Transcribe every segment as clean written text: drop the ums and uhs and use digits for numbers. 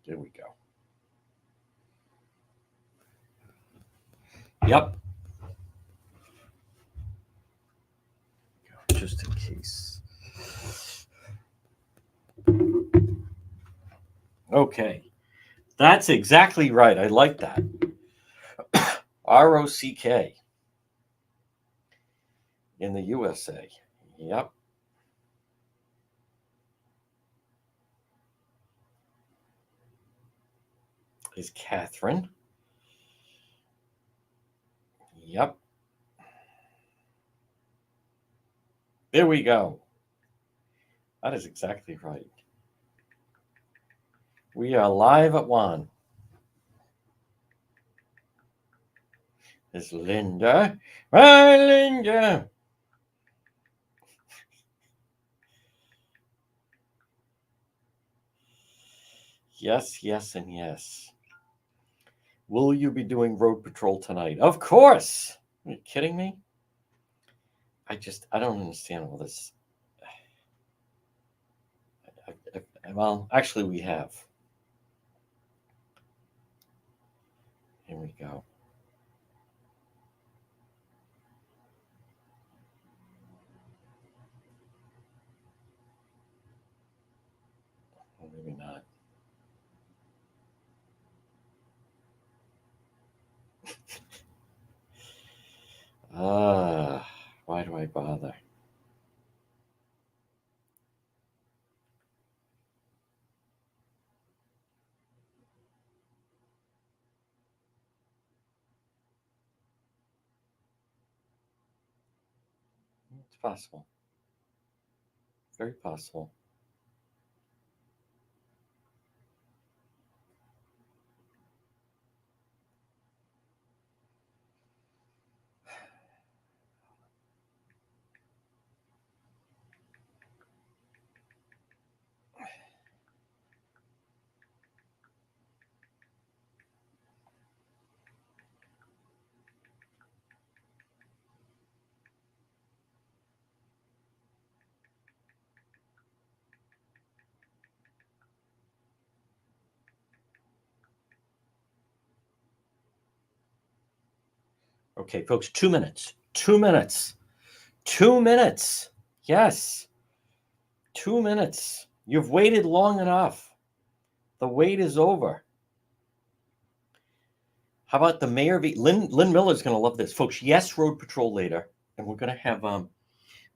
There we go. Yep. Just in case. Okay. That's exactly right. I like that. ROCK in the USA. Yep. Is Catherine. Yep. There we go. That is exactly right. We are live at Juan. Is Linda. Hi, Linda. Yes, yes, and yes. Will you be doing road patrol tonight? Of course. Are you kidding me? I don't understand all this. Well, actually, we have. Here we go. Well, maybe not. Why do I bother? It's possible. Very possible. Okay, folks, 2 minutes. 2 minutes. 2 minutes. Yes. 2 minutes. You've waited long enough. The wait is over. How about the mayor of Lynn Miller's going to love this, folks. Yes, Road Patrol later, and we're going to have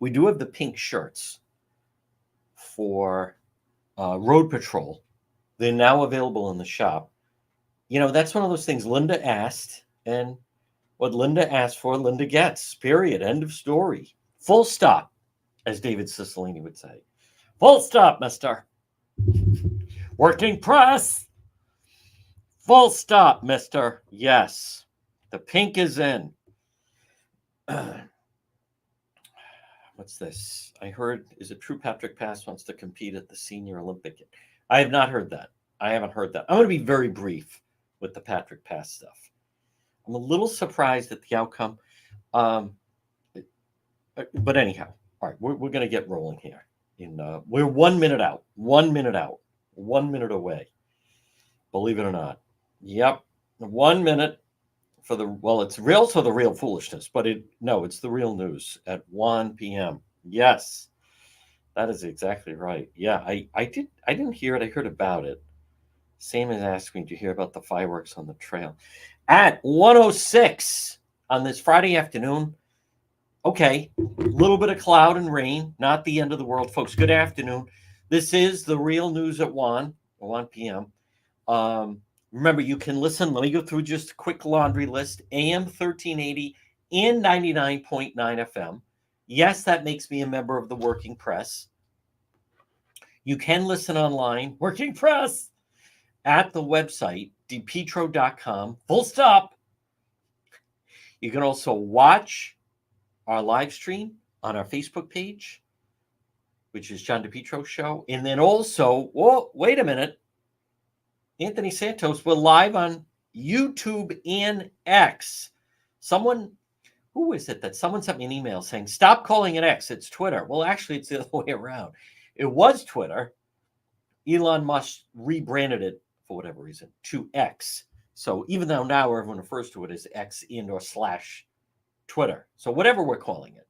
we do have the pink shirts for Road Patrol. They're now available in the shop. You know, that's one of those things Linda asked, and what Linda asked for, Linda gets. Period. End of story. Full stop, as David Cicilline would say. Full stop, mister. Working press. Full stop, mister. Yes. The pink is in. What's this? I heard, is it true Patrick Pass wants to compete at the Senior Olympic? I have not heard that. I haven't heard that. I'm going to be very brief with the Patrick Pass stuff. I'm a little surprised at the outcome. But anyhow, all right, we're going to get rolling here. We're 1 minute out. 1 minute out. 1 minute away. Believe it or not. Yep. 1 minute for it's also the real foolishness, but it's the real news at 1 p.m. Yes. That is exactly right. Yeah, I didn't hear it. I heard about it. Same as asking, did you hear about the fireworks on the trail? At 1:06 on this Friday afternoon. Okay, a little bit of cloud and rain, not the end of the world, folks. Good afternoon. This is the real news at 1 p.m. Remember, you can listen. Let me go through just a quick laundry list. AM 1380 and 99.9 FM. Yes, that makes me a member of the Working Press. You can listen online, Working Press, at the website, depetro.com. Full stop. You can also watch our live stream on our Facebook page, which is John DePetro Show. And then also, wait a minute. Anthony Santos, we're live on YouTube and X. Who is it that someone sent me an email saying, stop calling it X, it's Twitter. Well, actually, it's the other way around. It was Twitter. Elon Musk rebranded it for whatever reason, to X. So even though now everyone refers to it as X and or slash Twitter. So whatever we're calling it.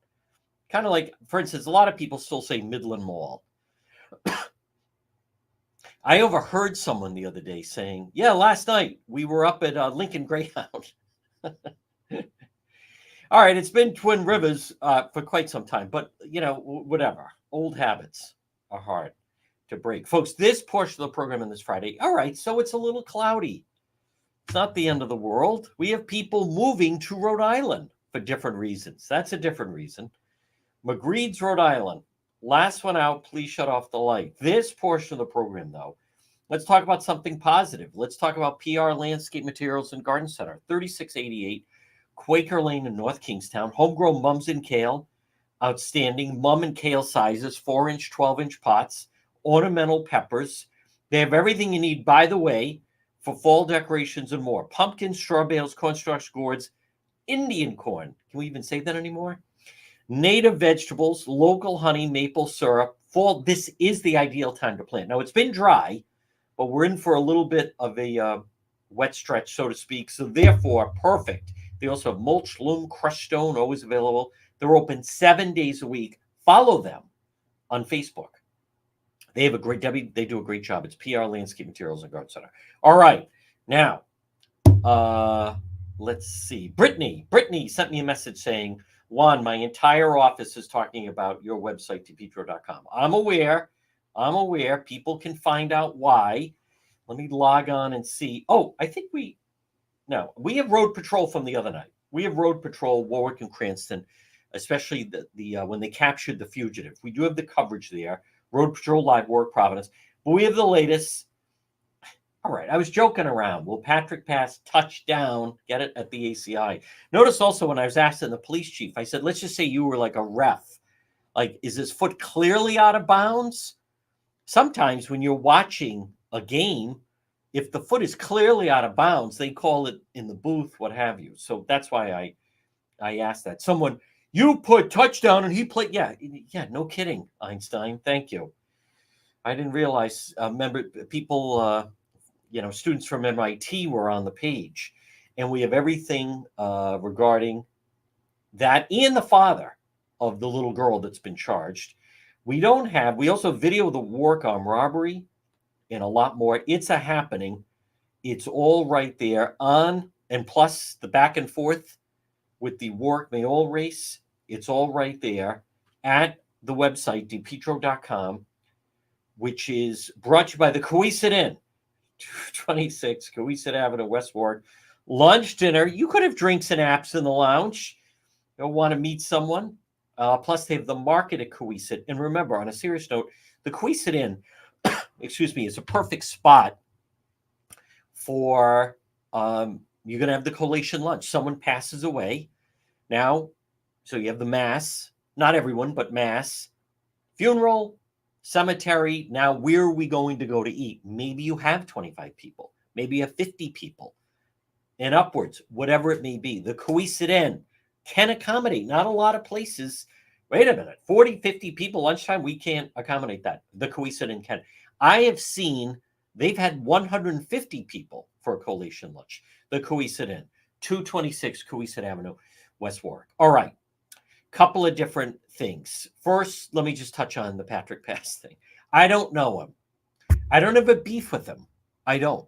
Kind of like, for instance, a lot of people still say Midland Mall. I overheard someone the other day saying, yeah, last night we were up at Lincoln Greyhound. All right, it's been Twin Rivers for quite some time, but, whatever. Old habits are hard to break. Folks, this portion of the program on this Friday, all right, so it's a little cloudy. It's not the end of the world. We have people moving to Rhode Island for different reasons. That's a different reason. McGreed's, Rhode Island. Last one out, please shut off the light. This portion of the program, though, let's talk about something positive. Let's talk about PR Landscape Materials and Garden Center, 3688 Quaker Lane in North Kingstown. Homegrown mums and kale, outstanding mum and kale sizes, 4-inch, 12-inch pots, ornamental peppers. They have everything you need, by the way, for fall decorations and more. Pumpkins, straw bales, cornstalks, gourds, Indian corn. Can we even say that anymore? Native vegetables, local honey, maple syrup. Fall, this is the ideal time to plant. Now, it's been dry, but we're in for a little bit of a wet stretch, so to speak. So therefore, perfect. They also have mulch, loam, crushed stone, always available. They're open 7 days a week. Follow them on Facebook. They have a great, Debbie, they do a great job. It's PR Landscape Materials and Garden Center. All right. Now, let's see. Brittany sent me a message saying, Juan, my entire office is talking about your website, depetro.com. I'm aware. People can find out why. Let me log on and see. Oh, I think we have road patrol from the other night. We have road patrol, Warwick and Cranston, especially the when they captured the fugitive. We do have the coverage there. Road Patrol Live, Warwick, Providence. But we have the latest. All right, I was joking around. Will Patrick Pass touchdown, get it, at the ACI? Notice also when I was asking the police chief, I said, let's just say you were like a ref. Like, is his foot clearly out of bounds? Sometimes when you're watching a game, if the foot is clearly out of bounds, they call it in the booth, what have you. So that's why I asked that. Someone, you put touchdown and he played. Yeah, no kidding, Einstein. Thank you. I didn't realize, remember, people, students from MIT were on the page. And we have everything regarding that and the father of the little girl that's been charged. We also video the Warwick armed robbery and a lot more. It's a happening. It's all right there on, and plus the back and forth with the Warwick Mayol race. It's all right there at the website, depetro.com, which is brought to you by the Coesit Inn, 226 Coesit Avenue, West Warwick. Lunch, dinner. You could have drinks and apps in the lounge. You'll want to meet someone. Plus, they have the market at Coesit. And remember, on a serious note, the Coesit Inn, is a perfect spot for you're going to have the collation lunch. Someone passes away. Now, so you have the mass, not everyone, but mass, funeral, cemetery. Now, where are we going to go to eat? Maybe you have 25 people. Maybe you have 50 people and upwards, whatever it may be. The Coesit Inn can accommodate. Not a lot of places. Wait a minute, 40, 50 people lunchtime, we can't accommodate that. The Coesit Inn can. I have seen they've had 150 people for a collation lunch. The Coesit Inn, 226 Coesit Avenue, West Warwick. All right, couple of different things. First, let me just touch on the Patrick Pass thing. I don't know him. I don't have a beef with him. I don't.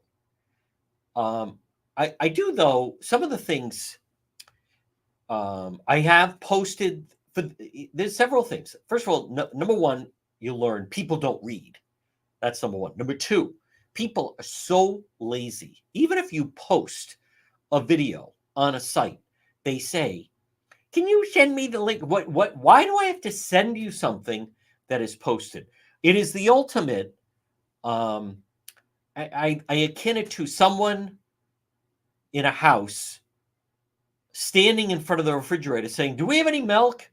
I do, though, some of the things I have posted. There's several things. First of all, number one, you learn people don't read. That's number one. Number two, people are so lazy. Even if you post a video on a site, they say, can you send me the link? Why do I have to send you something that is posted? It is the ultimate, I akin it to someone in a house standing in front of the refrigerator saying, do we have any milk?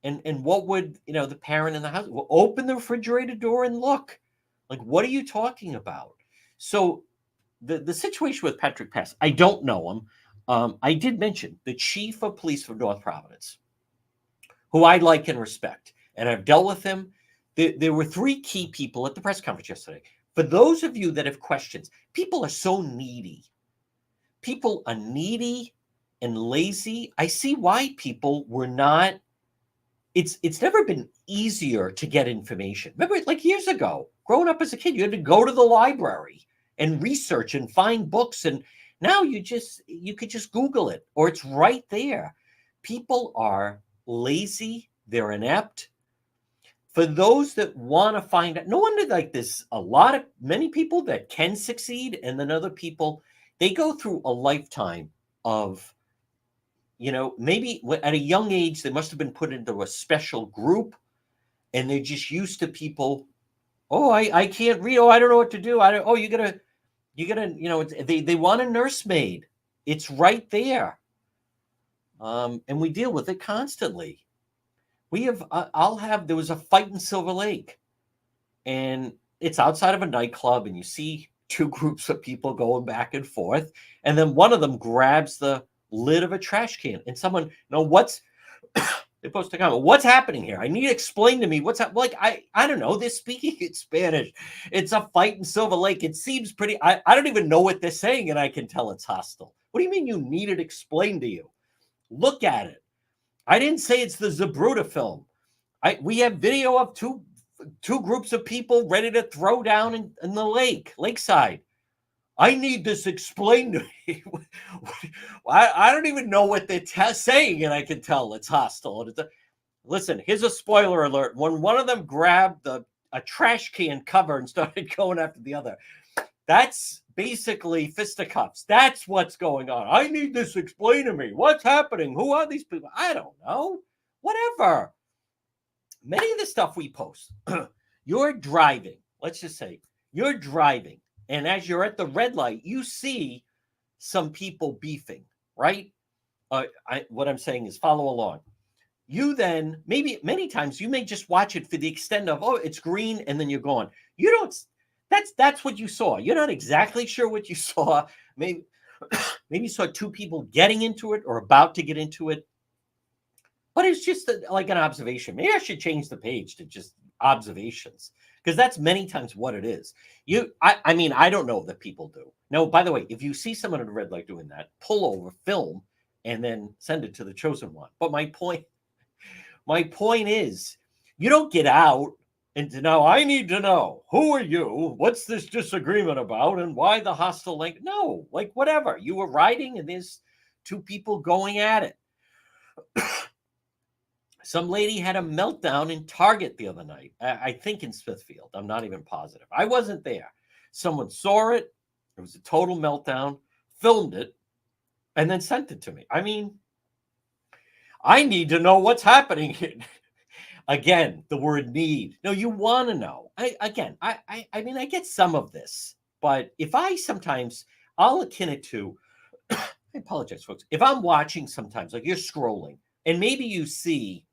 And what would, the parent in the house, well, open the refrigerator door and look. Like, what are you talking about? So the situation with Patrick Pass, I don't know him. I did mention the chief of police for North Providence, who I like and respect. And I've dealt with him. There were three key people at the press conference yesterday. For those of you that have questions, people are so needy. People are needy and lazy. I see why people were not. It's never been easier to get information. Remember, like years ago, growing up as a kid, you had to go to the library and research and find books, and now you could just Google it, or it's right there. People are lazy, they're inept. For those that want to find out, no wonder like this, many people that can succeed, and then other people, they go through a lifetime of, maybe at a young age, they must have been put into a special group, and they're just used to people. Oh, I can't read. Oh, I don't know what to do. You gotta, they want a nursemaid. It's right there. And we deal with it constantly. There was a fight in Silver Lake, and it's outside of a nightclub, and you see two groups of people going back and forth, and then one of them grabs the lid of a trash can, and someone, what's they post a comment, what's happening here? I need to explain to me what's happening. Like, I don't know, they're speaking in Spanish. It's a fight in Silver Lake. It seems pretty, I don't even know what they're saying, and I can tell it's hostile. What do you mean you need it explained to you? Look at it. I didn't say it's the Zabruta film. We have video of two groups of people ready to throw down in the lakeside. I need this explained to me. I don't even know what they're saying, and I can tell it's hostile. Listen, here's a spoiler alert. When one of them grabbed a trash can cover and started going after the other, that's basically fisticuffs. That's what's going on. I need this explained to me. What's happening? Who are these people? I don't know. Whatever. Many of the stuff we post, you're driving. Let's just say you're driving, and as you're at the red light, you see some people beefing, right? What I'm saying is follow along. You then, maybe many times, you may just watch it for the extent of, oh, it's green, and then you're gone. You don't, that's what you saw. You're not exactly sure what you saw. Maybe you saw two people getting into it or about to get into it. But it's just like an observation. Maybe I should change the page to just observations, because that's many times what it is. I mean, I don't know that people do. No, by the way, if you see someone at a red light doing that, pull over, film, and then send it to the chosen one. But my point is, you don't get out and now I need to know, who are you? What's this disagreement about, and why the hostile link? No, like whatever. You were riding, and there's two people going at it. Some lady had a meltdown in Target the other night. I think in Smithfield. I'm not even positive. I wasn't there. Someone saw it. It was a total meltdown, filmed it, and then sent it to me. I mean, I need to know what's happening here. Again, the word need. No, you want to know. I mean, I get some of this, but if I'll akin it to, I apologize, folks. If I'm watching sometimes, like you're scrolling, and maybe you see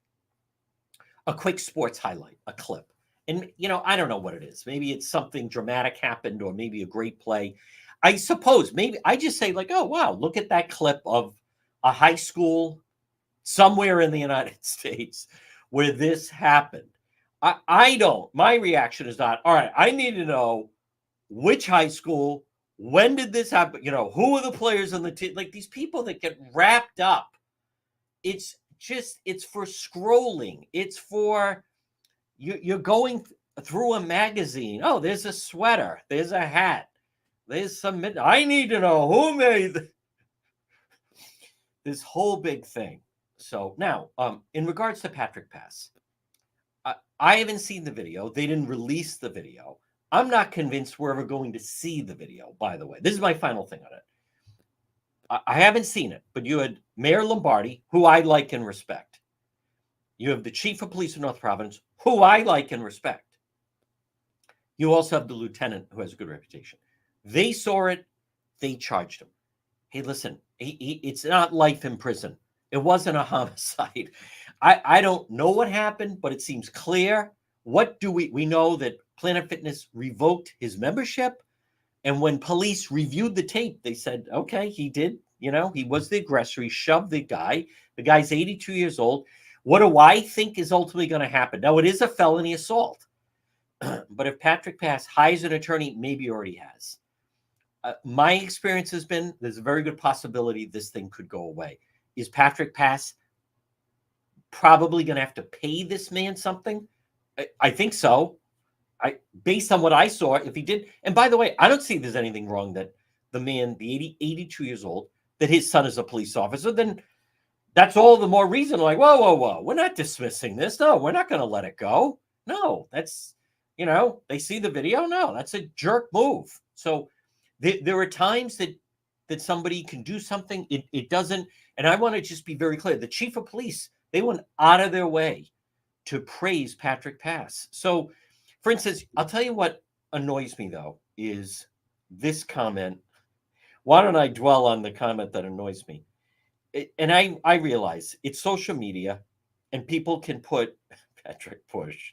a quick sports highlight, a clip. And, I don't know what it is. Maybe it's something dramatic happened, or maybe a great play. I suppose maybe I just say like, oh, wow, look at that clip of a high school somewhere in the United States where this happened. My reaction is not, all right, I need to know which high school, when did this happen? Who are the players on the team? Like these people that get wrapped up. It's for scrolling. It's for you're going through a magazine. Oh, there's a sweater. There's a hat. There's some. I need to know who made this whole big thing. So now, in regards to Patrick Pass, I haven't seen the video. They didn't release the video. I'm not convinced we're ever going to see the video, by the way. This is my final thing on it. I haven't seen it, but you had Mayor Lombardi, who I like and respect. You have the chief of police of North Providence, who I like and respect. You also have the lieutenant, who has a good reputation. They saw it. They charged him. Hey, listen, it's not life in prison. It wasn't a homicide. I don't know what happened, but it seems clear. What do we know that Planet Fitness revoked his membership? And when police reviewed the tape, they said, okay, he did. He was the aggressor. He shoved the guy. The guy's 82 years old. What do I think is ultimately going to happen? Now, it is a felony assault. But if Patrick Pass hires an attorney, maybe he already has. My experience has been there's a very good possibility this thing could go away. Is Patrick Pass probably going to have to pay this man something? I think so. Based on what I saw, if he did, and by the way, I don't see there's anything wrong that the man, the 82 years old, that his son is a police officer, then that's all the more reason. Like, whoa, we're not dismissing this. No, we're not going to let it go. No, that's, they see the video. No, that's a jerk move. So there are times that somebody can do something. It doesn't. And I want to just be very clear. The chief of police, they went out of their way to praise Patrick Pass. So, for instance, I'll tell you what annoys me, though, is this comment. Why don't I dwell on the comment that annoys me? And I realize it's social media, and people can put Patrick Push.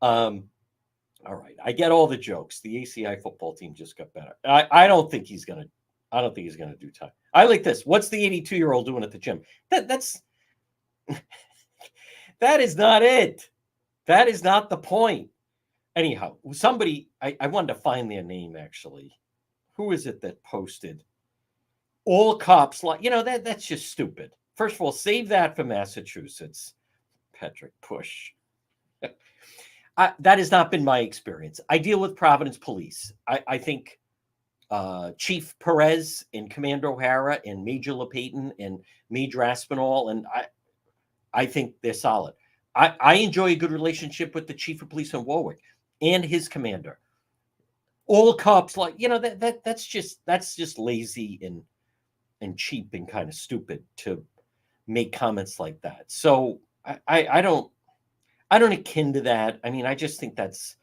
All right, I get all the jokes. The ACI football team just got better. I don't think he's gonna do time. I like this. What's the 82-year-old doing at the gym? That's that is not it. That is not the point. Anyhow, somebody, I wanted to find their name, actually. Who is it that posted? All cops, that's just stupid. First of all, save that for Massachusetts. Patrick Push. That has not been my experience. I deal with Providence Police. I think Chief Perez and Commander O'Hara and Major LePayton and Major Aspinall, and I think they're solid. I enjoy a good relationship with the Chief of Police in Warwick and his commander. All cops, that's just lazy and cheap and kind of stupid to make comments like that. So I don't akin to that. I mean, I just think that's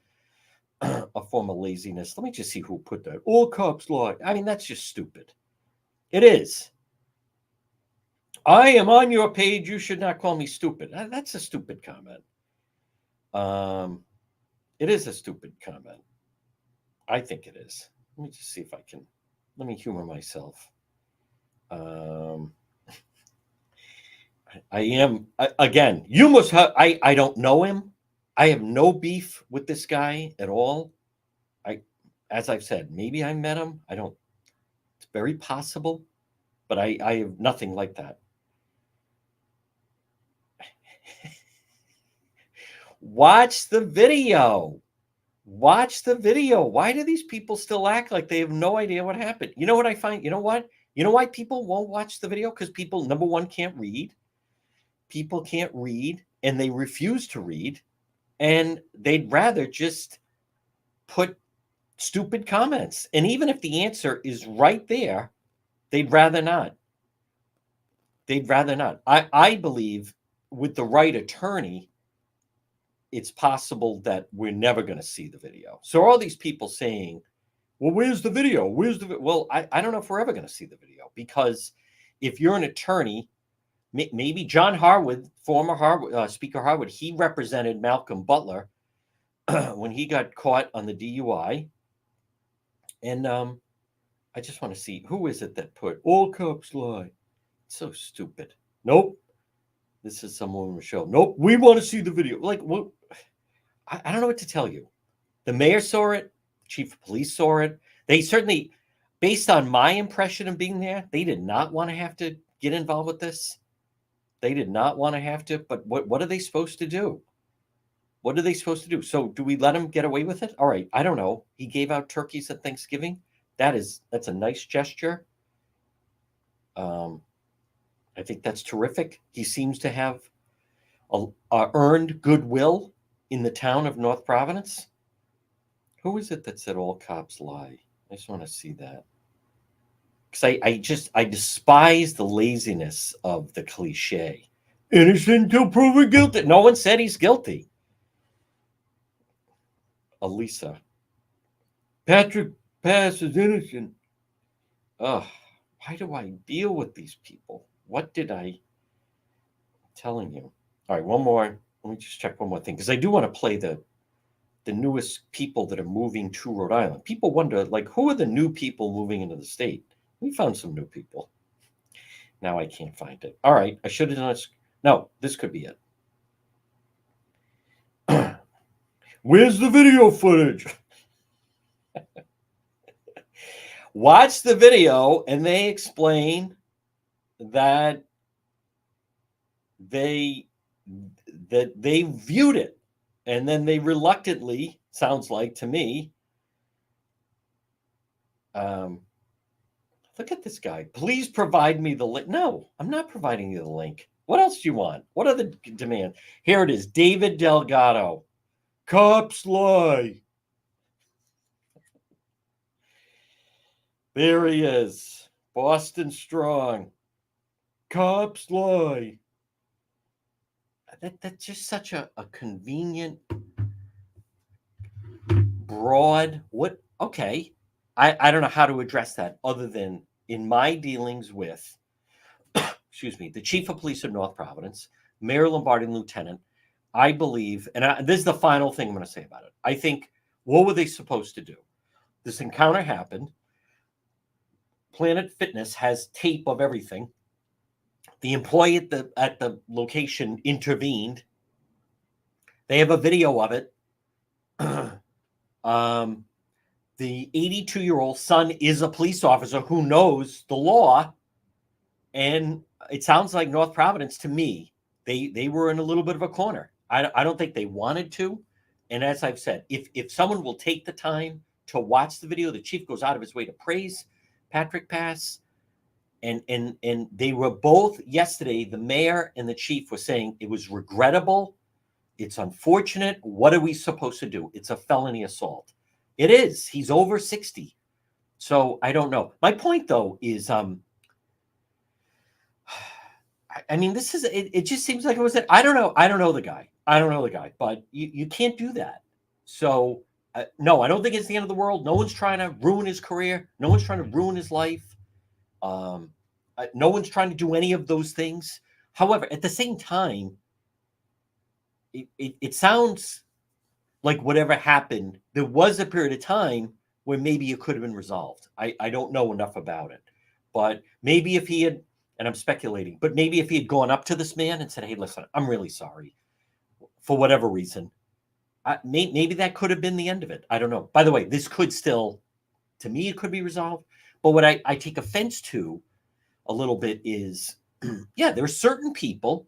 a form of laziness. Let me just see who put that. All cops lie. I mean, that's just stupid. It is. I am on your page. You should not call me stupid. That's a stupid comment. It is a stupid comment. I think it is. Let me just see if I can. Let me humor myself. I am again. You must have. I don't know him. I have no beef with this guy at all. As I've said, maybe I met him. I don't. It's very possible, but I have nothing like that. Watch the video. Watch the video. Why do these people still act like they have no idea what happened? You know what I find? You know what? You know why people won't watch the video? Because people, number one, can't read. People can't read, and they refuse to read, and they'd rather just put stupid comments. And even if the answer is right there, they'd rather not. They'd rather not. I believe with the right attorney, it's possible that we're never going to see the video. So all these people saying, well, where's the video? Well, I don't know if we're ever going to see the video, because if you're an attorney, maybe John Harwood, former Speaker Harwood, he represented Malcolm Butler when he got caught on the DUI. And I just want to see, who is it that put all cops lie? It's so stupid. Nope. This is someone, Michelle. Nope. We want to see the video. Like, what? I don't know what to tell you. The mayor saw it. The chief of police saw it. They certainly, based on my impression of being there, they did not want to have to get involved with this. They did not want to have to. But what are they supposed to do? What are they supposed to do? So do we let him get away with it? All right. I don't know. He gave out turkeys at Thanksgiving. That's a nice gesture. I think that's terrific. He seems to have earned goodwill in the town of North Providence. Who is it that said all cops lie? I just want to see that. Because I despise the laziness of the cliche. Innocent until proven guilty. No one said he's guilty. Elisa. Patrick Pass is innocent. Ugh. Why do I deal with these people? What did I'm telling you? All right, one more. Let me just check one more thing, because I do want to play the newest people that are moving to Rhode Island. People wonder, like, who are the new people moving into the state? We found some new people. Now I can't find it. All right, I should have done this. No, this could be it. Where's the video footage? Watch the video, and they explain that they viewed it, and then they reluctantly, sounds like to me, look at this guy. Please provide me the link. No, I'm not providing you the link. What else do you want? What other demand? Here it is. David Delgado. Cops lie. There he is. Boston Strong. Cops lie. That's just such a convenient, broad, what? Okay. I don't know how to address that other than in my dealings with, excuse me, the chief of police of North Providence, Mayor Lombardi, and Lieutenant. I believe, and this is the final thing I'm going to say about it. I think, what were they supposed to do? This encounter happened. Planet Fitness has tape of everything. The employee at the location intervened. They have a video of it. The 82-year-old son is a police officer who knows the law, and it sounds like North Providence to me. They were in a little bit of a corner. I don't think they wanted to, and as I've said, if someone will take the time to watch the video, the chief goes out of his way to praise Patrick Pass. And they were both yesterday, the mayor and the chief were saying it was regrettable. It's unfortunate. What are we supposed to do? It's a felony assault. It is. He's over 60. So I don't know. My point, though, is I mean, this is it just seems like it was I don't know. I don't know the guy. But you can't do that. So no, I don't think it's the end of the world. No one's trying to ruin his career. No one's trying to ruin his life. No one's trying to do any of those things. However, at the same time, it sounds like whatever happened, there was a period of time where maybe it could have been resolved. I don't know enough about it. But maybe if he had, and I'm speculating, but maybe if he had gone up to this man and said, hey, listen, I'm really sorry for whatever reason, maybe that could have been the end of it. I don't know. By the way, this could still, to me, it could be resolved. But what I take offense to a little bit is, yeah, there are certain people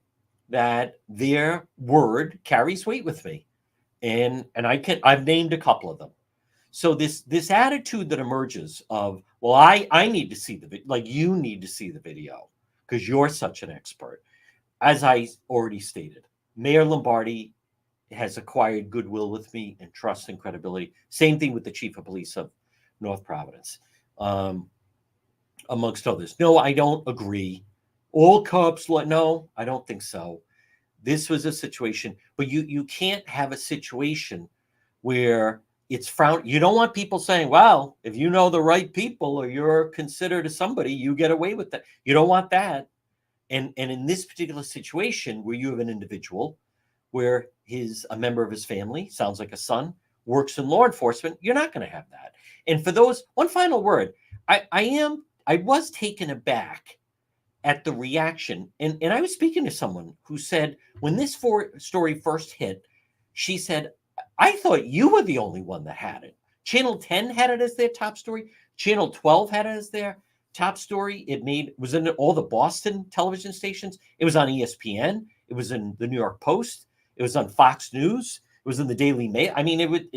that their word carries weight with me. And I've named a couple of them. So this attitude that emerges of, well, I need to see the video, like you need to see the video because you're such an expert. As I already stated, Mayor Lombardi has acquired goodwill with me and trust and credibility. Same thing with the chief of police of North Providence, amongst others. No, I don't agree. All cops, no, I don't think so. This was a situation, but you can't have a situation where it's frowned. You don't want people saying, well, if you know the right people or you're considered somebody, you get away with that. You don't want that. And in this particular situation where you have an individual where a member of his family, sounds like a son, works in law enforcement, you're not going to have that. And for those, one final word, I was taken aback at the reaction. And I was speaking to someone who said, when this story first hit, she said, I thought you were the only one that had it. Channel 10 had it as their top story. Channel 12 had it as their top story. It was in all the Boston television stations. It was on ESPN. It was in the New York Post. It was on Fox News. It was in the Daily Mail. I mean,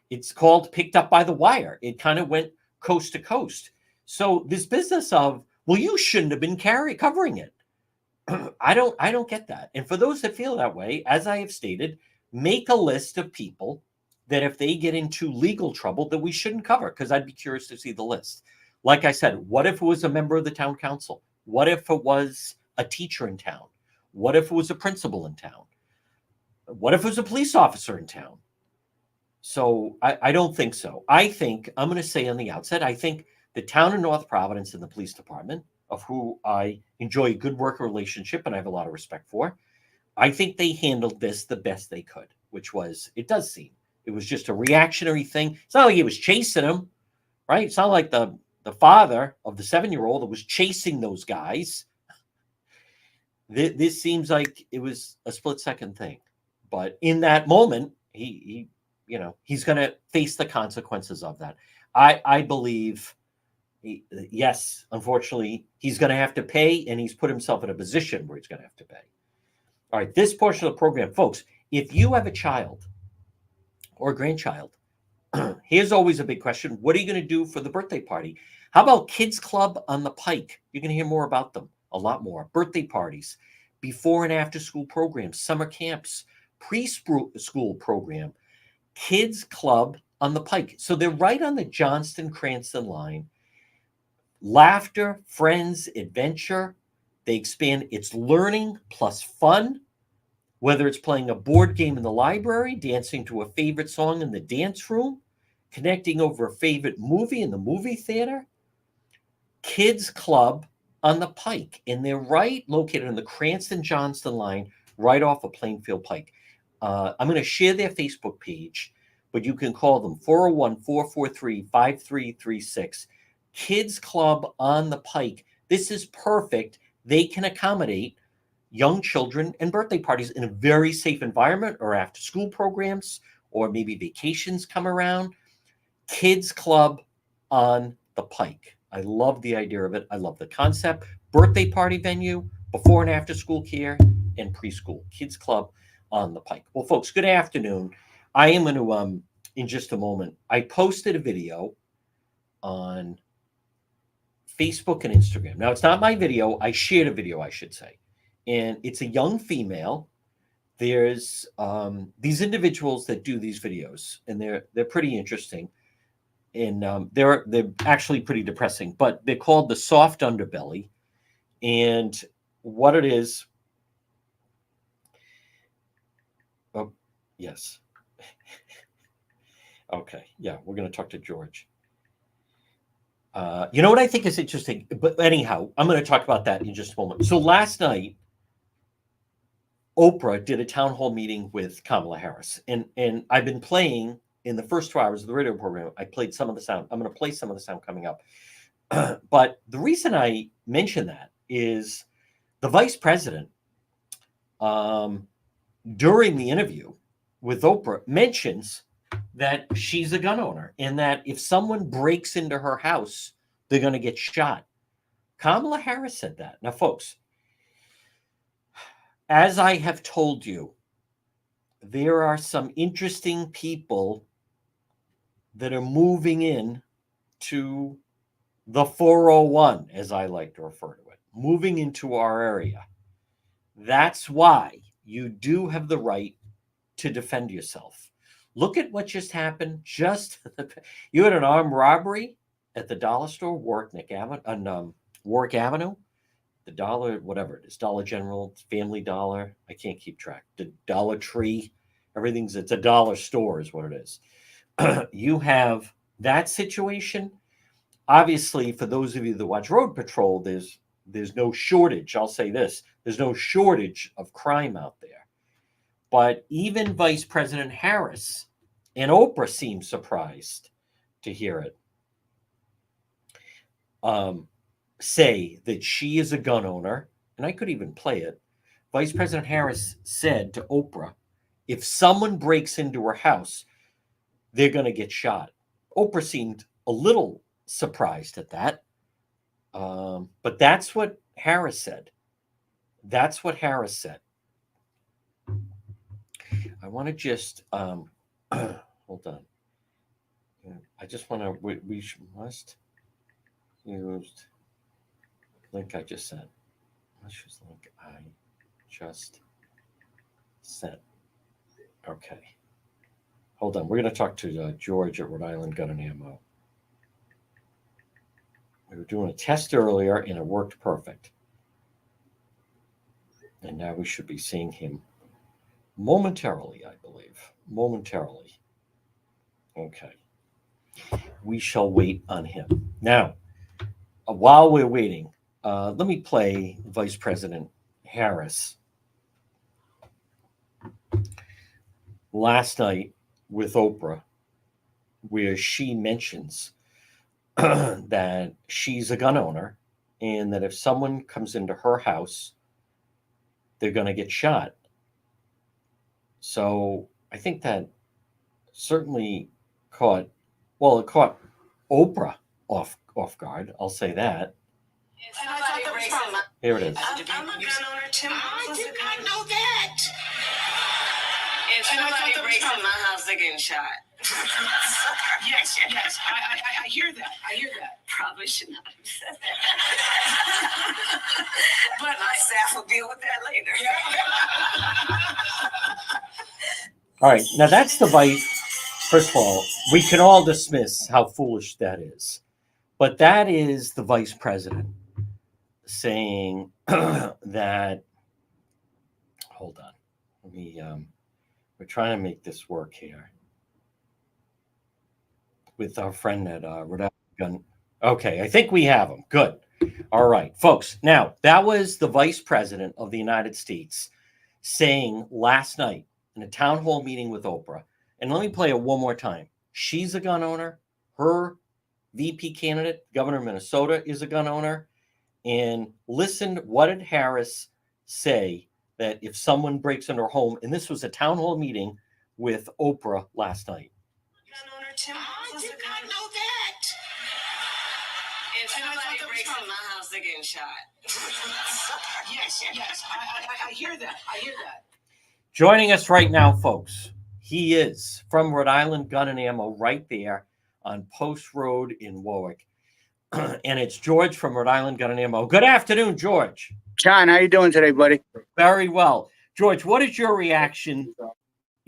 it's called Picked Up by the Wire. It kind of went coast to coast. So this business of, well, you shouldn't have been covering it. I don't get that. And for those that feel that way, as I have stated, make a list of people that if they get into legal trouble that we shouldn't cover, because I'd be curious to see the list. Like I said, what if it was a member of the town council? What if it was a teacher in town? What if it was a principal in town? What if it was a police officer in town? So I don't think so. I think, I'm going to say on the outset, I think the town of North Providence and the police department, of who I enjoy a good working relationship and I have a lot of respect for, I think they handled this the best they could, which was, it does seem, it was just a reactionary thing. It's not like he was chasing him, right? It's not like the father of the 7-year-old that was chasing those guys. This seems like it was a split-second thing. But in that moment, he he's going to face the consequences of that. I believe, yes, unfortunately, he's going to have to pay, and he's put himself in a position where he's going to have to pay. All right, this portion of the program, folks, if you have a child or a grandchild, here's always a big question. What are you going to do for the birthday party? How about Kids Club on the Pike? You're going to hear more about them, a lot more. Birthday parties, before and after school programs, summer camps, preschool program, Kids Club on the Pike. So they're right on the Johnston-Cranston line. Laughter, friends, adventure. They expand. It's learning plus fun. Whether it's playing a board game in the library, dancing to a favorite song in the dance room, connecting over a favorite movie in the movie theater. Kids Club on the Pike. And they're right located on the Cranston-Johnston line, right off of Plainfield Pike. I'm going to share their Facebook page, but you can call them 401-443-5336. Kids Club on the Pike. This is perfect. They can accommodate young children and birthday parties in a very safe environment, or after school programs, or maybe vacations come around. Kids Club on the Pike. I love the idea of it. I love the concept. Birthday party venue, before and after school care, and preschool. Kids Club on the Pike. Well, folks, good afternoon. I am going to, in just a moment, I posted a video on Facebook and Instagram. Now, it's not my video. I shared a video, I should say. And it's a young female. There's these individuals that do these videos, and they're pretty interesting. And they're actually pretty depressing, but they're called the soft underbelly. And what it is, oh, yes. Okay, yeah, we're going to talk to George. You know what I think is interesting? But anyhow, I'm going to talk about that in just a moment. So last night, Oprah did a town hall meeting with Kamala Harris. And I've been playing, in the first 2 hours of the radio program, I played some of the sound. I'm going to play some of the sound coming up. But the reason I mention that is the vice president, during the interview with Oprah, mentions that she's a gun owner, and that if someone breaks into her house, they're going to get shot. Kamala Harris said that. Now, folks, as I have told you, there are some interesting people that are moving in to the 401, as I like to refer to it, moving into our area. That's why you do have the right to defend yourself. Look at what just happened. You had an armed robbery at the dollar store, Warwick Avenue, the Dollar, whatever it is, Dollar General, Family Dollar. I can't keep track. The Dollar Tree, it's a dollar store is what it is. You have that situation. Obviously, for those of you that watch Road Patrol, there's no shortage. I'll say this. There's no shortage of crime out there. But even Vice President Harris and Oprah seem surprised to hear it. Say that she is a gun owner, and I could even play it. Vice President Harris said to Oprah, if someone breaks into her house, they're going to get shot. Oprah seemed a little surprised at that. But that's what Harris said. That's what Harris said. I want to just, hold on. I just want to, we must use link I just sent. Let's use the link I just sent. Okay. Hold on. We're going to talk to George at Rhode Island Gun and Ammo. We were doing a test earlier, and it worked perfect. And now we should be seeing him momentarily, I believe. Momentarily. Okay. We shall wait on him. Now, while we're waiting, let me play Vice President Harris last night with Oprah, where she mentions that she's a gun owner, and that if someone comes into her house, they're going to get shot. So I think that certainly caught, well, it caught Oprah off guard. I'll say that. Here it is. I'm a gun owner too. I did not know that. If somebody breaks in my house, they're getting shot. Yes. I hear that. Probably should not have said that. But my staff will deal with that later. All right. Now that's the vice. First of all, we can all dismiss how foolish that is. But that is the vice president saying that, hold on. Let me, we're trying to make this work here with our friend at Rhode Island. Okay, I think we have him. Good. All right, folks. Now, that was the vice president of the United States saying last night in a town hall meeting with Oprah, and let me play it one more time. She's a gun owner. Her VP candidate, governor of Minnesota, is a gun owner. And listen, what did Harris say that if someone breaks into her home, and this was a town hall meeting with Oprah last night. Gun owner Tim, I did not know that. If somebody breaks in my house, they're getting shot. Yes. I hear that. Joining us right now, folks, he is from Rhode Island Gun and Ammo right there on Post Road in Warwick. And it's George from Rhode Island Gun and Ammo. Good afternoon, George. John, how you doing today, buddy? Very well. George, what is your reaction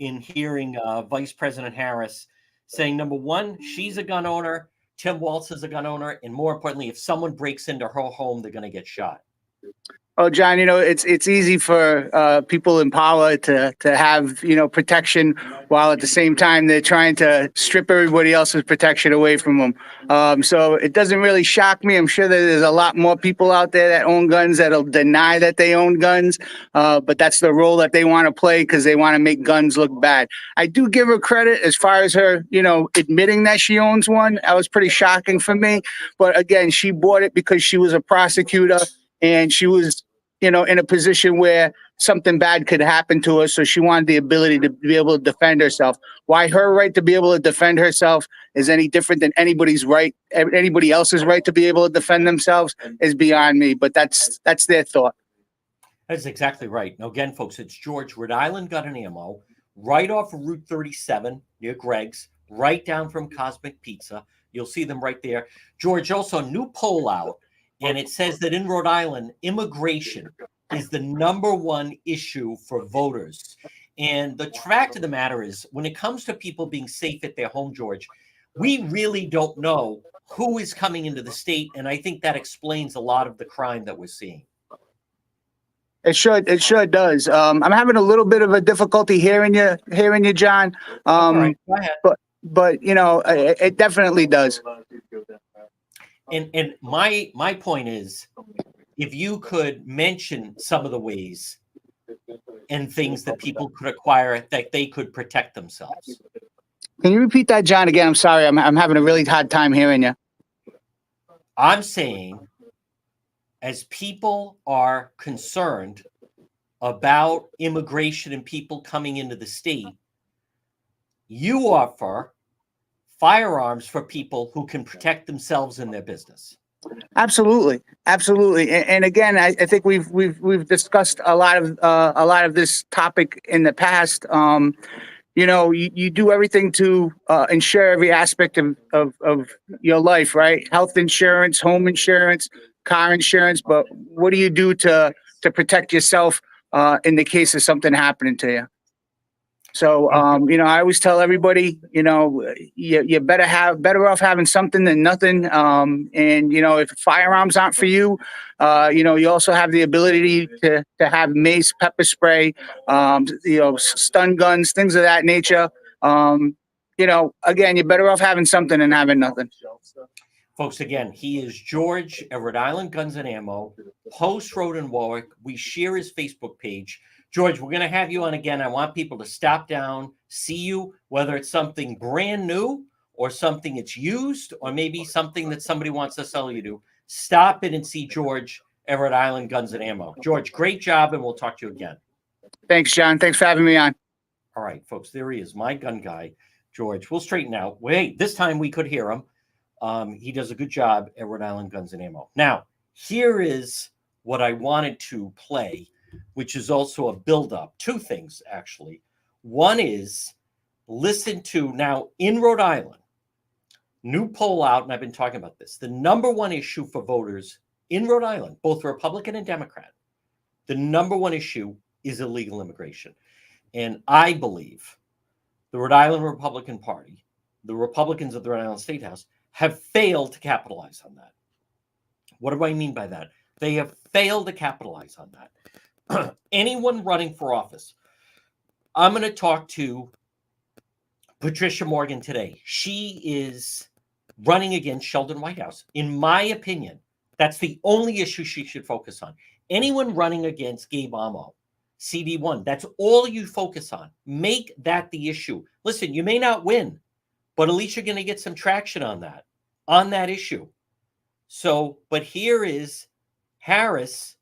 in hearing Vice President Harris saying, number one, she's a gun owner, Tim Walz is a gun owner, and more importantly, if someone breaks into her home, they're going to get shot? Oh, John, it's easy for people in power to have, protection while at the same time they're trying to strip everybody else's protection away from them. So it doesn't really shock me. I'm sure that there's a lot more people out there that own guns that'll deny that they own guns. But that's the role that they want to play because they want to make guns look bad. I do give her credit as far as her, admitting that she owns one. That was pretty shocking for me. But again, she bought it because she was a prosecutor and she was in a position where something bad could happen to her. So she wanted the ability to be able to defend herself. Why her right to be able to defend herself is any different than anybody else's right to be able to defend themselves is beyond me. But that's their thought. That's exactly right. Now, again, folks, it's George, Rhode Island Gun and Ammo, right off of Route 37 near Greg's, right down from Cosmic Pizza. You'll see them right there. George, also a new poll out. And it says that in Rhode Island, immigration is the number one issue for voters. And the fact of the matter is, when it comes to people being safe at their home, George, we really don't know who is coming into the state. And I think that explains a lot of the crime that we're seeing. It sure does. I'm having a little bit of a difficulty hearing you, John. All right, go ahead. But it definitely does. And my point is, if you could mention some of the ways and things that people could acquire that they could protect themselves. Can you repeat that, John, again? I'm sorry. I'm having a really hard time hearing you. I'm saying, as people are concerned about immigration and people coming into the state, you offer firearms for people who can protect themselves and their business. Absolutely. And again, I think we've discussed a lot of this topic in the past. You do everything to ensure every aspect of your life, right? Health insurance, home insurance, car insurance. But what do you do to protect yourself in the case of something happening to you? So, I always tell everybody, you're better off having something than nothing. And, if firearms aren't for you, you also have the ability to have mace, pepper spray, stun guns, things of that nature. Again, you're better off having something than having nothing. Folks, again, he is George at Rhode Island Guns and Ammo, Post Road in Warwick. We share his Facebook page. George, we're going to have you on again. I want people to stop down, see you, whether it's something brand new or something that's used or maybe something that somebody wants to sell you to. Stop in and see George at Rhode Island Guns and Ammo. George, great job, and we'll talk to you again. Thanks, John. Thanks for having me on. All right, folks, there he is, my gun guy, George. We'll straighten out. Wait, this time we could hear him. He does a good job at Rhode Island Guns and Ammo. Now, here is what I wanted to play, which is also a build-up. Two things, actually. One is listen to, now in Rhode Island, new poll out, and I've been talking about this. The number one issue for voters in Rhode Island, both Republican and Democrat, the number one issue is illegal immigration. And I believe the Rhode Island Republican Party, the Republicans of the Rhode Island State House, have failed to capitalize on that. What do I mean by that? They have failed to capitalize on that. Anyone running for office, I'm going to talk to Patricia Morgan today. She is running against Sheldon Whitehouse. In my opinion, that's the only issue she should focus on. Anyone running against Gabe Amo, CD1, that's all you focus on. Make that the issue. Listen, you may not win, but at least you're going to get some traction on that issue. So, but here is Harris.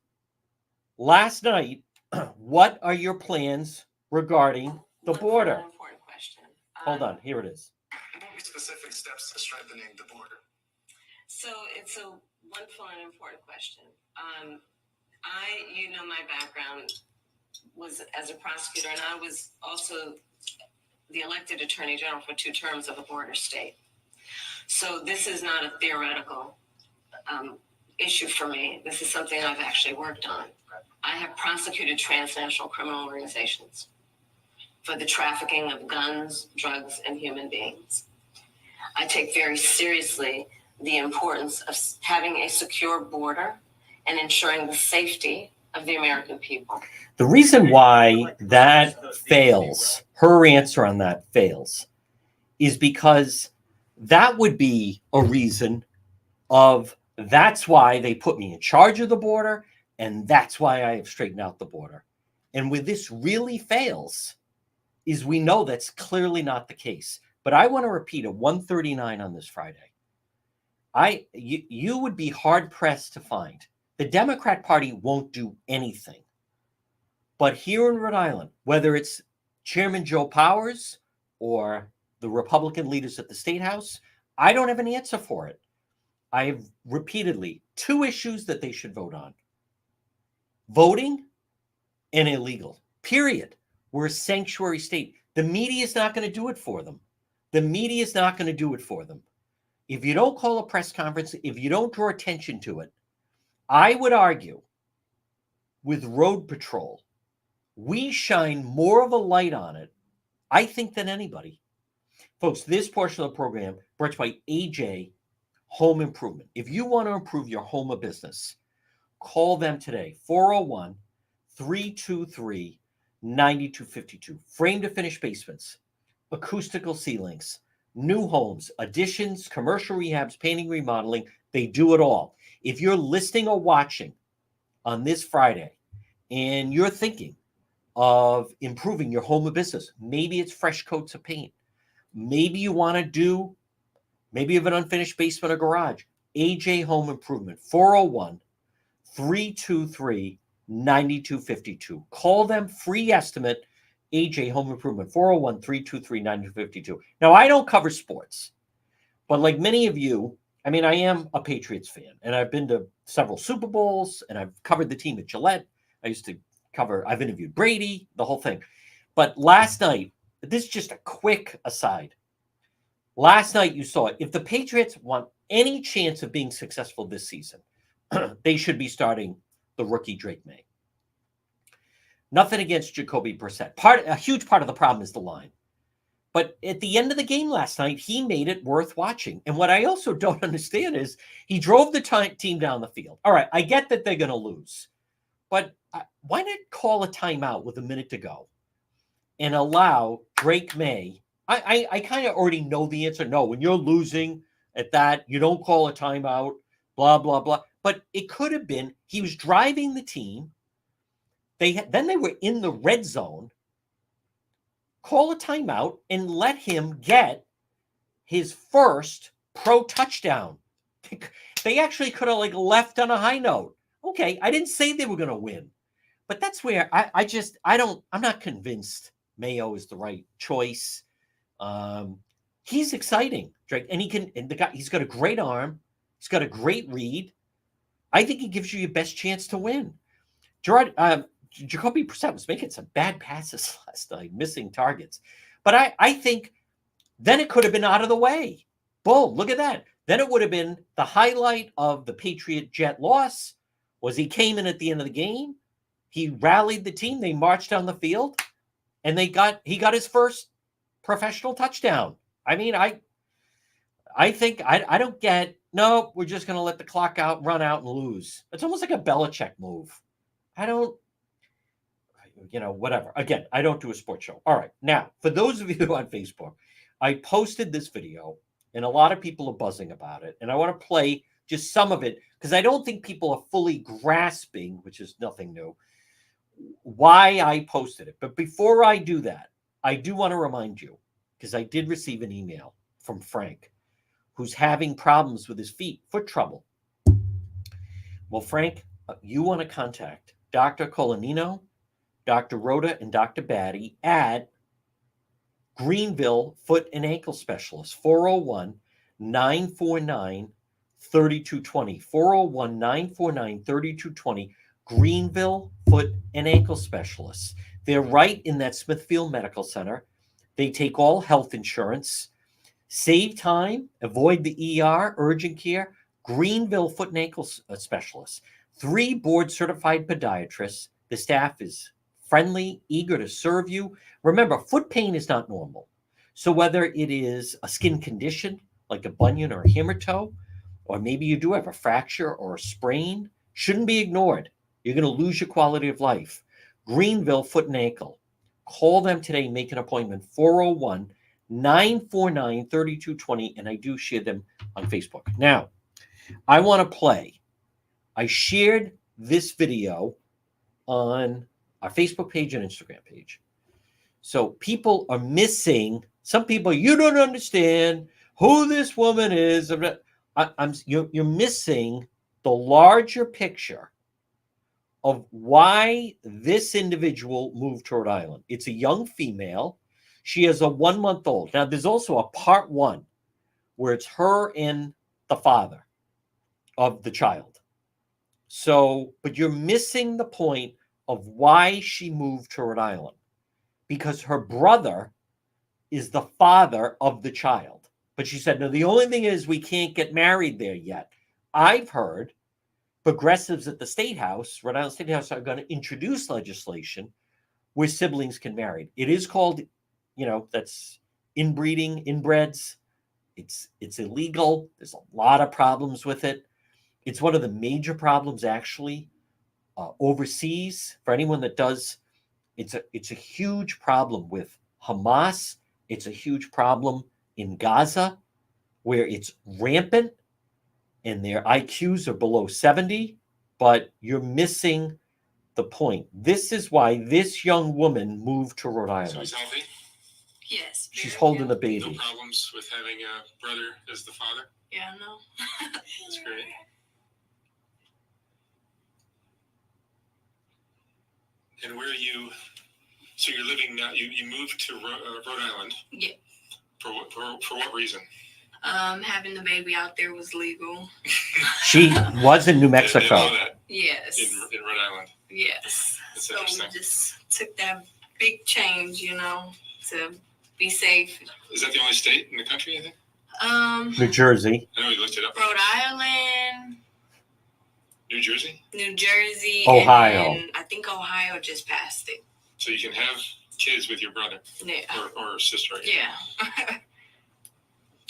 Last night, what are your plans regarding the border? An important question. Hold on, here it is. What will be specific steps to strengthening the border? So it's a wonderful and important question. My background was as a prosecutor, and I was also the elected attorney general for 2 terms of a border state. So this is not a theoretical issue for me. This is something I've actually worked on. I have prosecuted transnational criminal organizations for the trafficking of guns, drugs, and human beings. I take very seriously the importance of having a secure border and ensuring the safety of the American people. The reason why that fails, her answer on that fails, is because that would be a reason of that's why they put me in charge of the border, and that's why I have straightened out the border. And where this really fails is we know that's clearly not the case. But I want to repeat at 1:39 on this Friday. You would be hard pressed to find. The Democrat Party won't do anything. But here in Rhode Island, whether it's Chairman Joe Powers or the Republican leaders at the State House, I don't have an answer for it. I have repeatedly 2 issues that they should vote on. Voting and illegal, period. We're a sanctuary state. The media is not going to do it for them. The media is not going to do it for them. If you don't call a press conference, if you don't draw attention to it, I would argue with Road Patrol, we shine more of a light on it, I think, than anybody. Folks, this portion of the program brought to you by AJ Home Improvement. If you want to improve your home or business, call them today, 401-323-9252. Frame to finish basements, acoustical ceilings, new homes, additions, commercial rehabs, painting, remodeling. They do it all. If you're listening or watching on this Friday and you're thinking of improving your home or business, maybe it's fresh coats of paint. Maybe you want to do, maybe you have an unfinished basement or garage. AJ Home Improvement, 401-323-9252. Call them, free estimate, AJ Home Improvement, 401-323-9252. Now, I don't cover sports, but like many of you, I mean, I am a Patriots fan, and I've been to several Super Bowls, and I've covered the team at Gillette. I've interviewed Brady, the whole thing. But last night, this is just a quick aside. Last night, you saw it. If the Patriots want any chance of being successful this season, they should be starting the rookie Drake May. Nothing against Jacoby Brissett. A huge part of the problem is the line. But at the end of the game last night, he made it worth watching. And what I also don't understand is he drove the team down the field. All right, I get that they're going to lose. But why not call a timeout with a minute to go and allow Drake May? I kind of already know the answer. No, when you're losing at that, you don't call a timeout, blah, blah, blah. But it could have been he was driving the team. Then they were in the red zone. Call a timeout and let him get his first pro touchdown. They actually could have left on a high note. Okay, I didn't say they were going to win, but that's where I'm not convinced Mayo is the right choice. He's exciting, Drake, and he's got a great arm. He's got a great read. I think he gives you your best chance to win. Jacoby Brissett was making some bad passes last night, missing targets. But I think then it could have been out of the way. Boom, look at that. Then it would have been the highlight of the Patriot Jet loss was he came in at the end of the game. He rallied the team. They marched down the field, and he got his first professional touchdown. I mean, I think I don't get, no, we're just going to let the clock run out and lose. It's almost like a Belichick move. I don't, whatever. Again, I don't do a sports show. All right. Now, for those of you on Facebook, I posted this video, and a lot of people are buzzing about it. And I want to play just some of it because I don't think people are fully grasping, which is nothing new, why I posted it. But before I do that, I do want to remind you, because I did receive an email from Frank, who's having problems with his feet, foot trouble. Well, Frank, you want to contact Dr. Colanino, Dr. Rhoda, and Dr. Batty at Greenville Foot and Ankle Specialist, 401-949-3220. 401-949-3220, Greenville Foot and Ankle Specialists. They're right in that Smithfield Medical Center. They take all health insurance. Save time, avoid the ER, urgent care. Greenville Foot and Ankle Specialists. 3 board-certified podiatrists. The staff is friendly, eager to serve you. Remember, foot pain is not normal. So whether it is a skin condition, like a bunion or a hammer toe, or maybe you do have a fracture or a sprain, shouldn't be ignored. You're going to lose your quality of life. Greenville Foot and Ankle. Call them today, make an appointment, 401-949-3220, and I do share them on Facebook. Now, I want to play. I shared this video on our Facebook page and Instagram page. So people are missing, some people, you don't understand who this woman is. You're missing the larger picture of why this individual moved to Rhode Island. It's a young female. She has a 1-month-old. Now, there's also a part 1 where it's her and the father of the child. So, but you're missing the point of why she moved to Rhode Island, because her brother is the father of the child. But she said, no, the only thing is we can't get married there yet. I've heard progressives at the State House, Rhode Island State House, are going to introduce legislation where siblings can marry. It is called, that's inbreeding, inbreds. It's illegal. There's a lot of problems with it. It's one of the major problems, actually, overseas. For anyone that does, it's a huge problem with Hamas. It's a huge problem in Gaza, where it's rampant and their IQs are below 70, but you're missing the point. This is why this young woman moved to Rhode Island. So he's healthy? Yes. She's holding the No baby. problems with having a brother as the father? Yeah, no. That's great. And where so you're living now, you moved to Rhode Island? Yeah. For what reason? Having the baby out there was legal. She was in New Mexico. I know that Yes. in Rhode Island. Yes. That's So interesting. we just took that big change, to be safe. Is that the only state in the country, I think? New Jersey. I know we looked it up. Rhode Island, New Jersey? New Jersey, Ohio. and I think Ohio just passed it. So you can have kids with your brother Yeah. or sister. Yeah.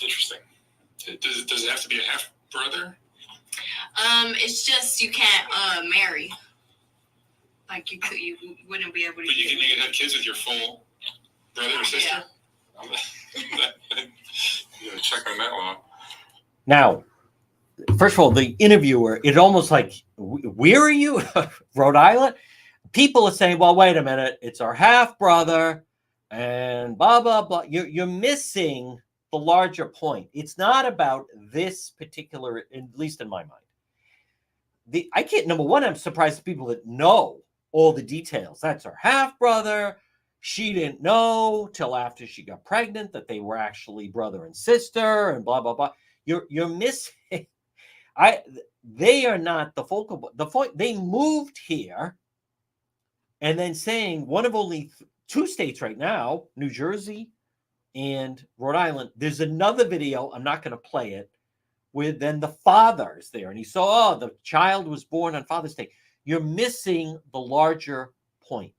Interesting. Does it have to be a half brother? It's just you can't marry. Like you wouldn't be able to. But you can have kids with your full brother or sister? You gotta check on that one. Now, first of all, the interviewer, it's almost like, where are you? Rhode Island? People are saying, well, wait a minute, it's our half brother and blah, blah, blah. You're missing the larger point. It's not about this particular, at least in my mind. Number one, I'm surprised at people that know all the details. That's her half brother. she didn't know till after she got pregnant that they were actually brother and sister and blah, blah, blah. You're missing. They are not the focal. They moved here and then saying one of only two states right now, New Jersey and Rhode Island. There's another video. I'm not going to play it. Where then the father is there and he saw, oh, the child was born on Father's Day. You're missing the larger point,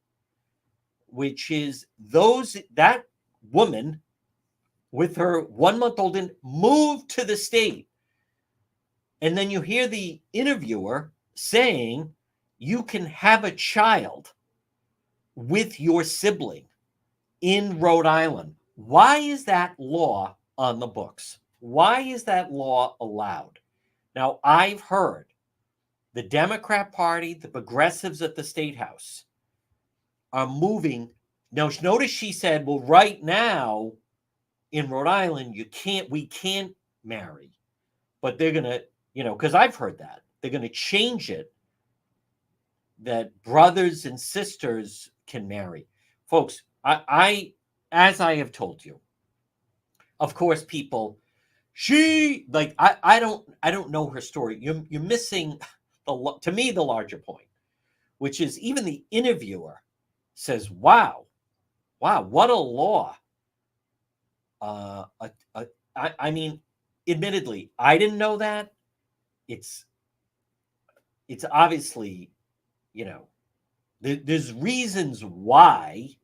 which is that woman with her 1 month old moved to the state. And then you hear the interviewer saying you can have a child with your sibling in Rhode Island. Why is that law on the books? Why is that law allowed? Now, I've heard the Democrat Party, the progressives at the State House are moving. Now, notice she said, well, right now in Rhode Island, we can't marry. But they're going to, because I've heard that. They're going to change it that brothers and sisters can marry. Folks, I as I have told you, of course, people, I don't know her story. You're missing, to me, the larger point, which is even the interviewer says, wow, what a law. I mean, admittedly, I didn't know that. It's obviously, there's reasons why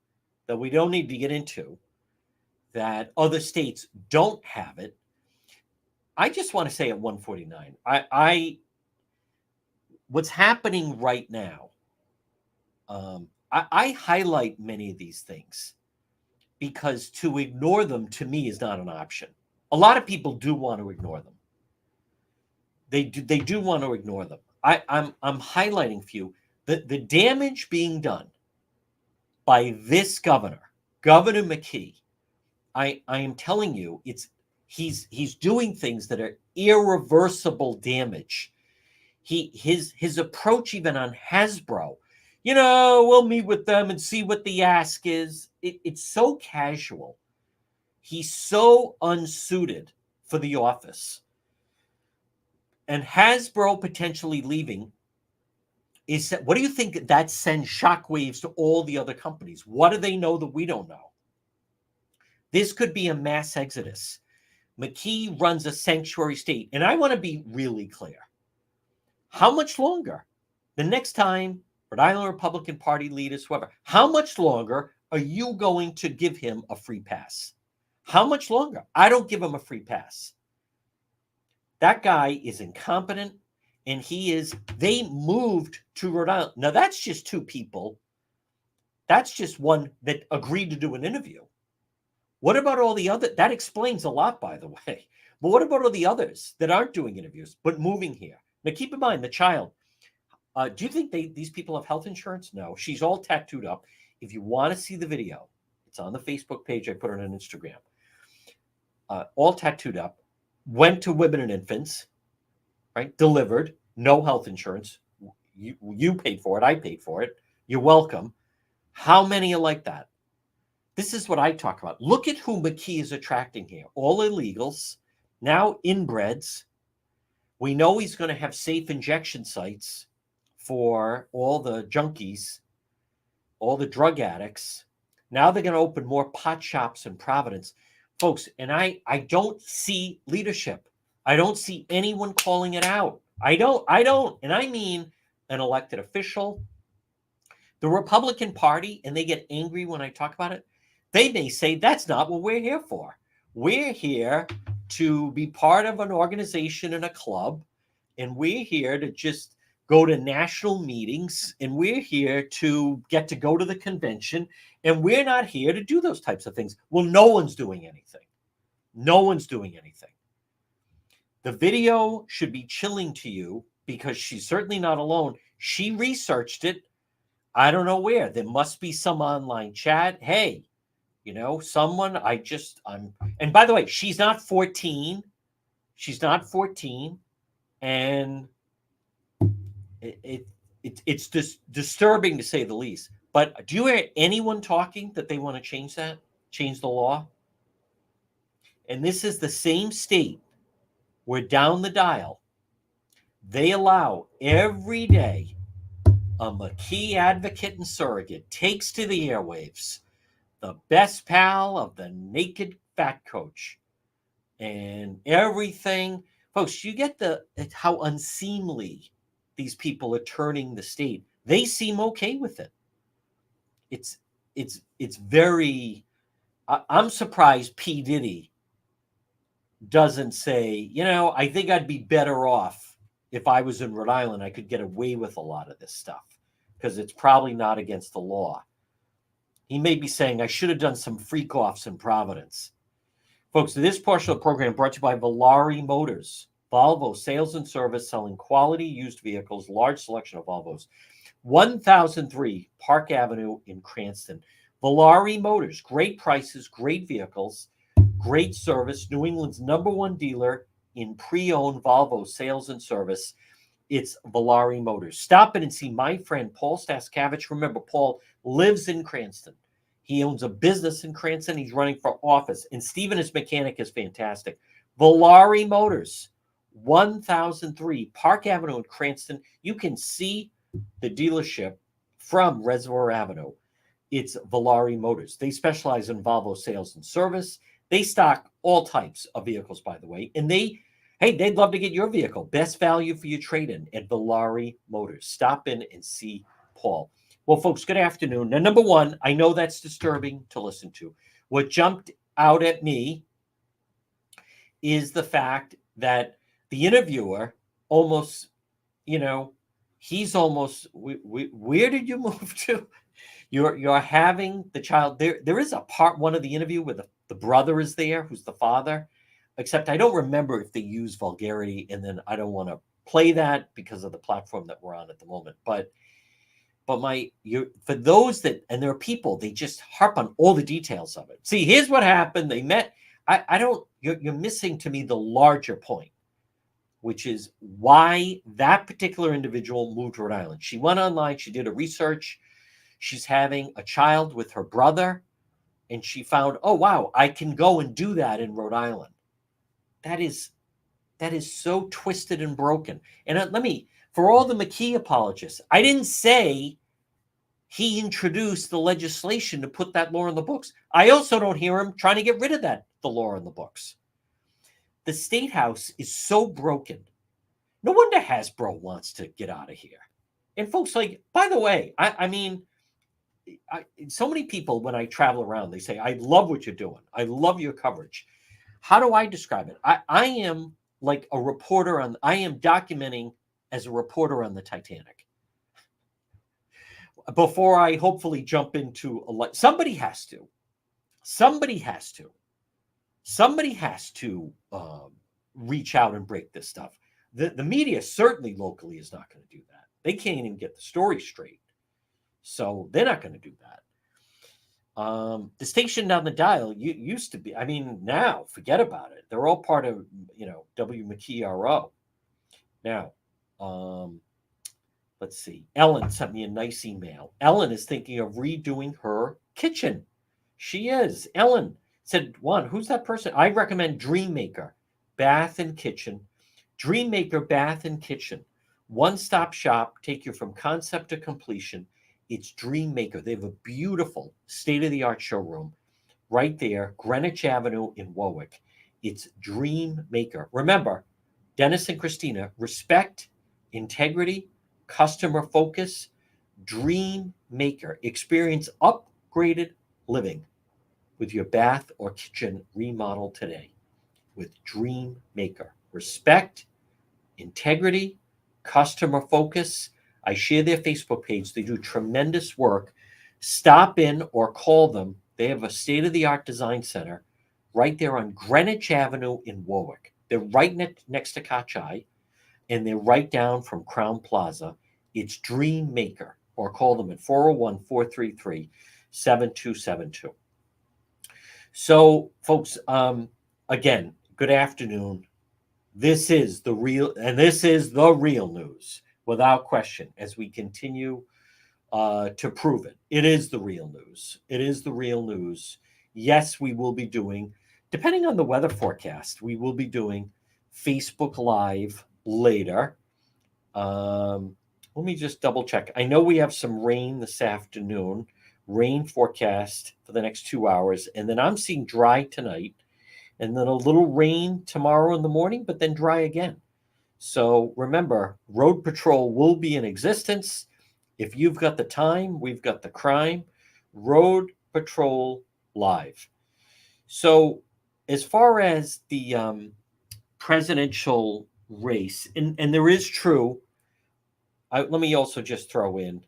that we don't need to get into that other states don't have it. I just want to say at 149, what's happening right now, I highlight many of these things because to ignore them to me is not an option. A lot of people do want to ignore them. They do want to ignore them. I'm highlighting for you the damage being done by this governor, Governor McKee. I am telling you, he's doing things that are irreversible damage. His approach even on Hasbro, we'll meet with them and see what the ask is. It's so casual. He's so unsuited for the office. And Hasbro potentially leaving what do you think that sends shockwaves to all the other companies? What do they know that we don't know? This could be a mass exodus. McKee runs a sanctuary state. And I want to be really clear. How much longer? The next time Rhode Island Republican Party leaders, whoever, how much longer are you going to give him a free pass? How much longer? I don't give him a free pass. That guy is incompetent, and they moved to Rhode Island. Now, that's just two people. That's just one that agreed to do an interview. What about all the other? That explains a lot, by the way. But what about all the others that aren't doing interviews, but moving here? Now, keep in mind, the child. Do you think these people have health insurance? No. She's all tattooed up. If you want to see the video, it's on the Facebook page. I put it on Instagram. All tattooed up. Went to women and infants, right? Delivered. No health insurance. You paid for it. I paid for it. You're welcome. How many are like that? This is what I talk about. Look at who McKee is attracting here. All illegals, now inbreds. We know he's going to have safe injection sites for all the junkies, all the drug addicts. Now they're going to open more pot shops in Providence. Folks, and I don't see leadership. I don't see anyone calling it out. I don't. And I mean an elected official. The Republican Party, and they get angry when I talk about it, they may say that's not what we're here for. We're here to be part of an organization and a club, and we're here to just go to national meetings, and we're here to get to go to the convention, and we're not here to do those types of things. Well, no one's doing anything. No one's doing anything. The video should be chilling to you because she's certainly not alone. She researched it. I don't know where. There must be some online chat. Hey, someone, and by the way, she's not 14. She's not 14. And it's just disturbing to say the least. But do you hear anyone talking that they want to change that, change the law? And this is the same state where down the dial, they allow every day a McKee advocate and surrogate takes to the airwaves the best pal of the naked fat coach and everything. Folks, you get how unseemly these people are turning the state. They seem okay with it. It's very. I'm surprised P. Diddy doesn't say, I think I'd be better off if I was in Rhode Island. I could get away with a lot of this stuff because it's probably not against the law. He may be saying I should have done some freak offs in Providence. Folks, this portion of the program brought to you by Volare Motors. Volvo sales and service selling quality used vehicles, large selection of Volvos. 1003 Park Avenue in Cranston. Volare Motors, great prices, great vehicles, great service. New England's #1 dealer in pre-owned Volvo sales and service. It's Volare Motors. Stop in and see my friend Paul Staskavich. Remember, Paul lives in Cranston. He owns a business in Cranston. He's running for office. And Stephen, his mechanic, is fantastic. Volare Motors, 1003 Park Avenue in Cranston. You can see the dealership from Reservoir Avenue. It's Volare Motors. They specialize in Volvo sales and service. They stock all types of vehicles, by the way. And they'd love to get your vehicle. Best value for your trade-in at Volare Motors. Stop in and see Paul. Well, folks, good afternoon. Now, number one, I know that's disturbing to listen to. What jumped out at me is the fact that the interviewer almost, he's almost, where did you move to? You're having the child. There is a part one of the interview where the brother is there, who's the father, except I don't remember if they use vulgarity, and then I don't want to play that because of the platform that we're on at the moment. But for those that, and there are people, they just harp on all the details of it. See, here's what happened. They met. You're missing to me the larger point, which is why that particular individual moved to Rhode Island. She went online. She did a research. She's having a child with her brother, and she found, oh, wow, I can go and do that in Rhode Island. That is so twisted and broken. And for all the McKee apologists, I didn't say he introduced the legislation to put that law in the books. I also don't hear him trying to get rid of the law in the books. The State House is so broken. No wonder Hasbro wants to get out of here. And folks, by the way, so many people, when I travel around, they say, I love what you're doing. I love your coverage. How do I describe it? I am like a reporter I am documenting as a reporter on the Titanic. Before I hopefully jump into somebody has to reach out and break this stuff. The media certainly locally is not going to do that. They can't even get the story straight. So they're not going to do that. The station down the dial used to be, now forget about it. They're all part of, W. McKee RO. Now, let's see. Ellen sent me a nice email. Ellen is thinking of redoing her kitchen. She is. Ellen said, Juan, who's that person? I recommend Dreammaker Bath and Kitchen. Dreammaker Bath and Kitchen. One-stop shop, take you from concept to completion. It's Dreammaker. They have a beautiful state-of-the-art showroom right there, Greenwich Avenue in Warwick. It's Dreammaker. Remember, Dennis and Christina, respect, integrity, customer focus, Dreammaker. Experience upgraded living with your bath or kitchen remodel today with Dreammaker. Respect, integrity, customer focus. I share their Facebook page. They do tremendous work. Stop in or call them. They have a state-of-the-art design center right there on Greenwich Avenue in Warwick. They're right next to Kachai, and they're right down from Crown Plaza. It's Dreammaker, or call them at 401-433-7272. So, folks, again, good afternoon. This is the real news, without question, as we continue to prove it. It is the real news. It is the real news. Yes, we will be doing, depending on the weather forecast, we will be doing Facebook Live later. Let me just double check. I know we have some rain this afternoon, rain forecast for the next 2 hours, and then I'm seeing dry tonight, and then a little rain tomorrow in the morning, but then dry again. So remember, Road Patrol will be in existence. If you've got the time, we've got the crime. Road Patrol Live. So as far as the presidential race, and there is true, let me also just throw in,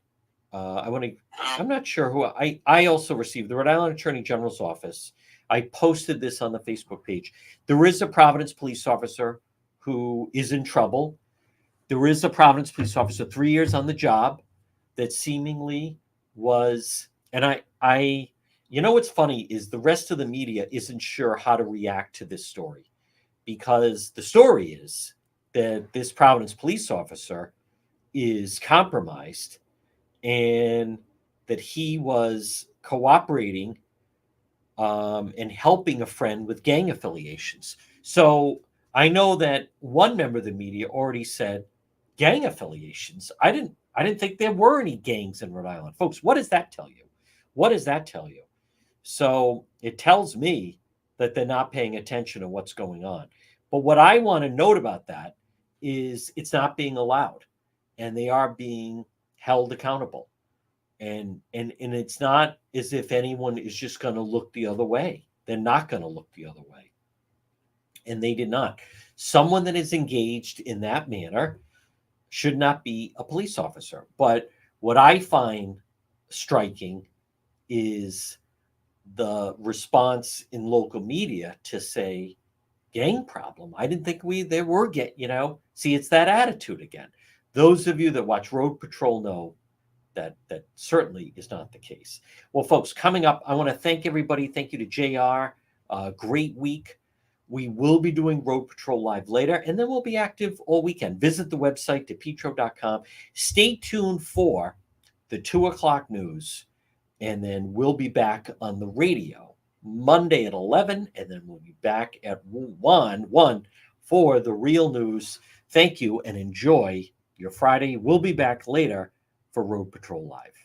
I'm not sure who, I also received the Rhode Island Attorney General's office. I posted this on the Facebook page. There is a Providence police officer who is in trouble. There is a Providence police officer 3 years on the job that seemingly was, and I, you know, what's funny is the rest of the media isn't sure how to react to this story, because the story is that this Providence police officer is compromised and that he was cooperating and helping a friend with gang affiliations. So I know that one member of the media already said gang affiliations. I didn't think there were any gangs in Rhode Island. Folks, what does that tell you? What does that tell you? So it tells me that they're not paying attention to what's going on. But what I want to note about that is it's not being allowed, and they are being held accountable. And it's not as if anyone is just going to look the other way. They're not going to look the other way. And they did not. Someone that is engaged in that manner should not be a police officer. But what I find striking is the response in local media to say gang problem. I didn't think there were see, it's that attitude again. Those of you that watch Road Patrol know that certainly is not the case. Well, folks, coming up, I want to thank everybody. Thank you to JR. Great week. We will be doing Road Patrol Live later, and then we'll be active all weekend. Visit the website, depetro.com. Stay tuned for the 2 o'clock news, and then we'll be back on the radio Monday at 11, and then we'll be back at 1 for the real news. Thank you, and enjoy your Friday. We'll be back later for Road Patrol Live.